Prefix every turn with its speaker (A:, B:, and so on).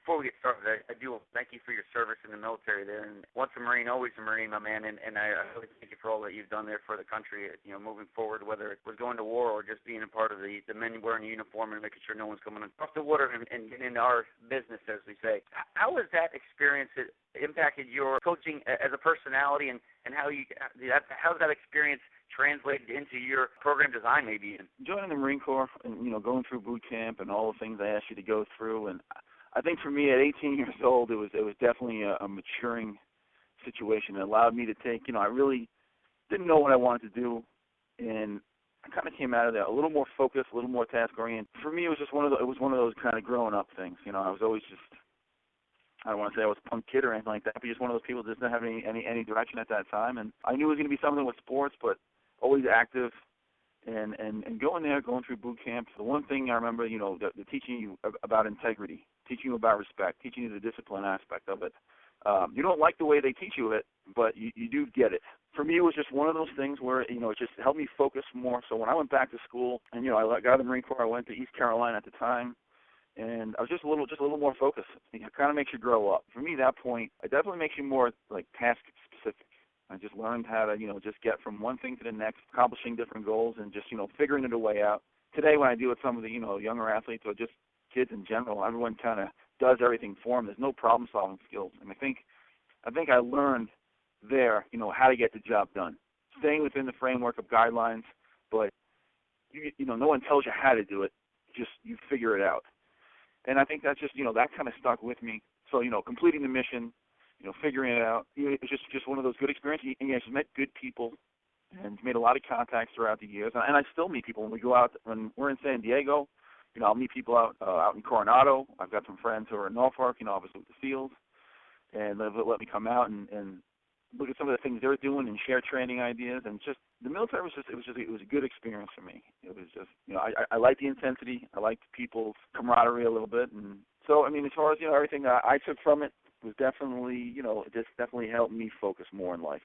A: before we get started, I do thank you for your service in the military there. And once a Marine, always a Marine, my man. And I really thank you for all that you've done there for the country, moving forward, whether it was going to war or just being a part of the men wearing the uniform and making sure no one's coming across the water and getting into our business, as we say. How has that experience impacted your coaching as a personality, and how's that experience translated into your program design, maybe?
B: Joining the Marine Corps and, going through boot camp and all the things they asked you to go through, and I think for me at 18 years old, it was definitely a maturing situation. It allowed me to take, I really didn't know what I wanted to do, and I kind of came out of there a little more focused, a little more task-oriented. For me, it was just one of those kind of growing up things. I was always just, I don't want to say I was a punk kid or anything like that, but just one of those people that didn't have any direction at that time. And I knew it was going to be something with sports, but always active. And going through boot camp, the one thing I remember, the teaching you about integrity, teaching you about respect, teaching you the discipline aspect of it. You don't like the way they teach you it, but you do get it. For me, it was just one of those things where, it just helped me focus more. So when I went back to school and, I got out of the Marine Corps, I went to East Carolina at the time, and I was just a little more focused. It kind of makes you grow up. For me, at that point, it definitely makes you more, task specific. I just learned how to, just get from one thing to the next, accomplishing different goals and just, figuring it a way out. Today, when I deal with some of the, younger athletes or just kids in general, everyone kind of does everything for them. There's no problem-solving skills. And I think I learned there, how to get the job done. Staying within the framework of guidelines, but, no one tells you how to do it. Just you figure it out. And I think that's just, that kind of stuck with me. So, completing the mission, figuring it out. It was just one of those good experiences. And I just met good people and made a lot of contacts throughout the years. And I still meet people when we go out. When we're in San Diego, I'll meet people out in Coronado. I've got some friends who are in Norfolk, obviously with the SEALs. And they'll let me come out and look at some of the things they're doing and share training ideas. And just the military was a good experience for me. It was just, I like the intensity. I liked people's camaraderie a little bit. And so, as far as, everything I took from it was definitely, it just definitely helped me focus more in life.